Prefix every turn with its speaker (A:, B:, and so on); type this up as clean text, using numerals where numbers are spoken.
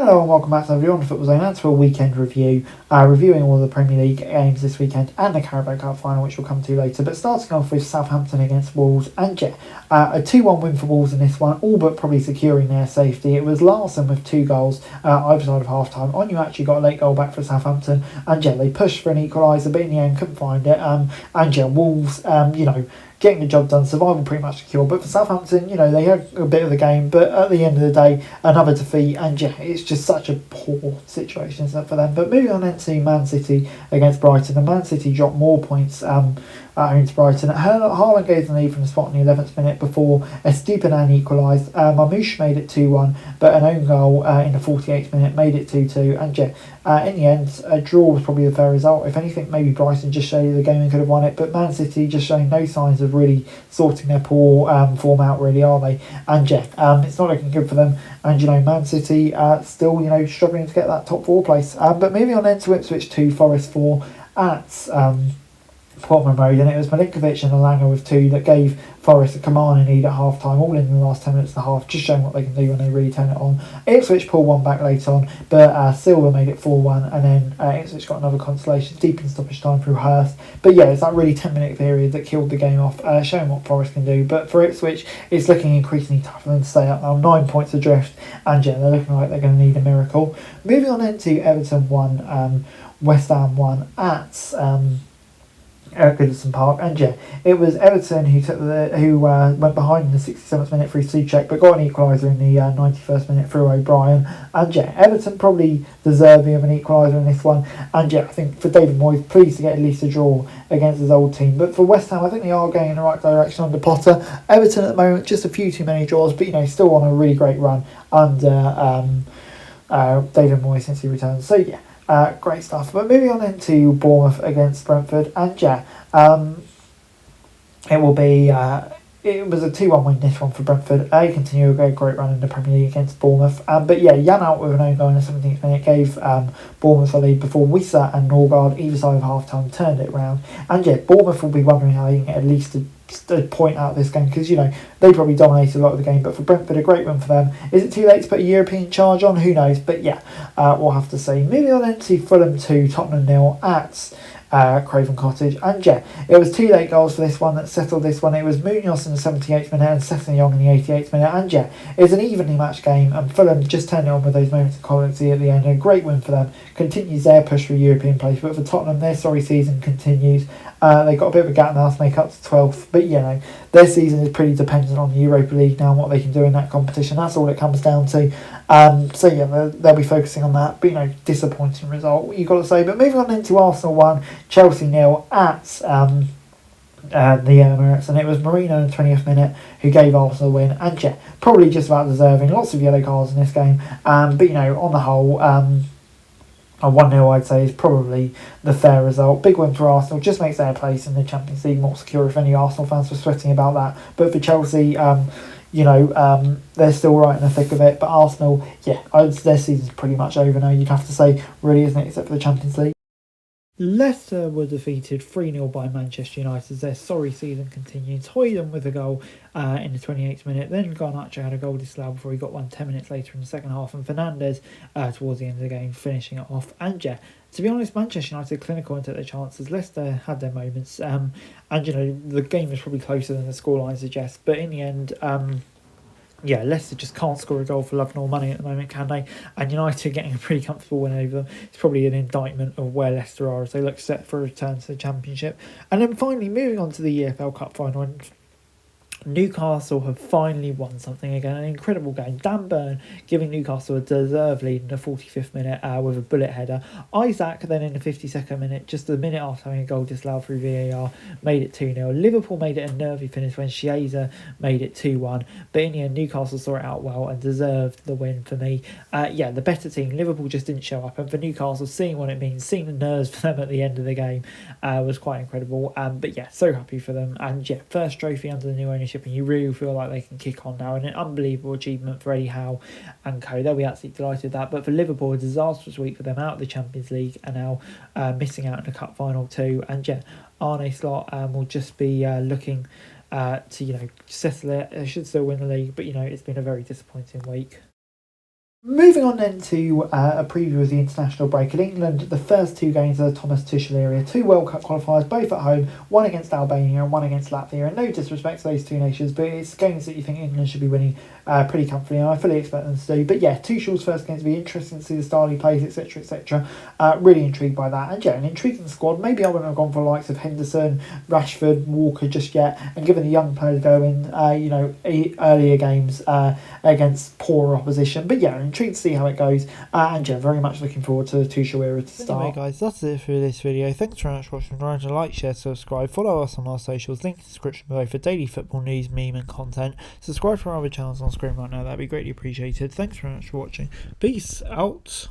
A: Hello and welcome back to the Beyond Football Zone. That's for a weekend review, reviewing all the Premier League games this weekend and the Carabao Cup final, which we'll come to later. But starting off with Southampton against Wolves, and a 2-1 win for Wolves in this one, all but probably securing their safety. It was Larson with 2 goals either side of half time. On you actually got a late goal back for Southampton, and they pushed for an equaliser, but in the end couldn't find it. Wolves, getting the job done, survival pretty much secure. But for Southampton, they had a bit of the game, but at the end of the day, another defeat, and it's just such a poor situation, isn't it, for them. But moving on into Man City against Brighton, and Man City dropped more points at home to Brighton. Haaland gave the lead from the spot in the 11th minute before Estupiñán equalised. Mamouche made it 2-1, but an own goal in the 48th minute made it 2-2, and in the end, a draw was probably the fair result. If anything, maybe Brighton just showed you the game and could have won it, but Man City just showing no signs of really sorting their poor form out, really, are they? And it's not looking good for them. And Man City still struggling to get that top 4 place. But moving on then to Ipswich 2, Forest 4 at Portman Road, and it was Milinkovic and Alanga with 2 that gave Forest a commanding lead at half time, all in the last 10 minutes of the half, just showing what they can do when they really turn it on. Ipswich pulled one back later on, but Silva made it 4-1, and then Ipswich got another consolation deep in stoppage time through Hurst. But it's that really 10-minute period that killed the game off, showing what Forest can do. But for Ipswich, it's looking increasingly tough for them to stay up now, 9 points adrift, and they're looking like they're going to need a miracle. Moving on into Everton 1, West Ham 1 at Goodison Park, and it was Everton who went behind in the 67th minute through Souček, but got an equaliser in the 91st minute through O'Brien. And Everton probably deserving of an equaliser in this one. And I think for David Moyes, pleased to get at least a draw against his old team. But for West Ham, I think they are going in the right direction under Potter. Everton at the moment, just a few too many draws, but still on a really great run under David Moyes since he returned. So great stuff. But moving on into Bournemouth against Brentford, and it will be it was a 2-1 win this one for Brentford. They continue a great run in the Premier League against Bournemouth. But Jan out with an own goal in the 17th minute gave Bournemouth a lead before Wissa and Norgard either side of half time turned it round. And Bournemouth will be wondering how they can get at least a point out of this game, because they probably dominated a lot of the game. But for Brentford, a great win for them. Is it too late to put a European charge on? Who knows? But we'll have to see. Moving on into Fulham 2, Tottenham 0 at Craven Cottage, and it was 2 late goals for this one that settled this one. It was Munoz in the 78th minute and Sessegnon in the 88th minute, and it was an evenly matched game, and Fulham just turned it on with those moments of quality at the end. A great win for them, continues their push for European place. But for Tottenham, their sorry season continues. They got a bit of a gap now to make up to 12th, but their season is pretty dependent on the Europa League now and what they can do in that competition. That's all it comes down to. They'll be focusing on that. But disappointing result, you've got to say. But moving on into Arsenal 1, Chelsea 0 at the Emirates, and it was Marino in the 20th minute who gave Arsenal a win, and probably just about deserving. Lots of yellow cards in this game, but on the whole, a 1-0 I'd say is probably the fair result. Big win for Arsenal, just makes their place in the Champions League more secure, if any Arsenal fans were sweating about that. But for Chelsea, they're still right in the thick of it. But Arsenal, their season's pretty much over now, you'd have to say, really, isn't it, except for the Champions League. Leicester were defeated 3-0 by Manchester United as their sorry season continued. Hoyland with a goal in the 28th minute. Then Garnacho had a goal disallowed before he got one 10 minutes later in the second half. And Fernandes towards the end of the game finishing it off. And to be honest, Manchester United clinical and took their chances. Leicester had their moments. The game was probably closer than the scoreline suggests. But in the end, Leicester just can't score a goal for love nor money at the moment, can they? And United getting a pretty comfortable win over them. It's probably an indictment of where Leicester are as they look set for a return to the Championship. And then finally, moving on to the EFL Cup final, and Newcastle have finally won something again. An incredible game. Dan Burn giving Newcastle a deserved lead in the 45th minute with a bullet header. Isaac then in the 52nd minute, just a minute after having a goal disallowed through VAR, made it 2-0. Liverpool made it a nervy finish when Chiesa made it 2-1. But in the end, Newcastle saw it out well and deserved the win for me. The better team. Liverpool just didn't show up. And for Newcastle, seeing what it means, seeing the nerves for them at the end of the game was quite incredible. So happy for them. And first trophy under the new ownership, and you really feel like they can kick on now, and an unbelievable achievement for Eddie Howe and co. They'll be absolutely delighted with that. But for Liverpool, a disastrous week for them out of the Champions League and now missing out in the cup final too. And Arne Slot will just be looking to settle it. They should still win the league, but it's been a very disappointing week. Moving on then to a preview of the international break in England, the first two games of the Thomas Tuchel area, two World Cup qualifiers, both at home, one against Albania and one against Latvia. And no disrespect to those two nations, but it's games that you think England should be winning pretty comfortably, and I fully expect them to do. But yeah, Tuchel's first games will be interesting to see the style he plays, etc., etc. Really intrigued by that. And yeah, an intriguing squad. Maybe I wouldn't have gone for the likes of Henderson, Rashford, Walker just yet, and given the young players go in, earlier games against poorer opposition. But yeah, intrigued to see how it goes, and yeah, very much looking forward to the Tuchel era to start. Anyway guys, that's it for this video. Thanks very much for watching. Remember to like, share, subscribe, follow us on our socials, link in the description below for daily football news, meme and content. Subscribe for our other channels on screen right now, that'd be greatly appreciated. Thanks very much for watching. Peace out.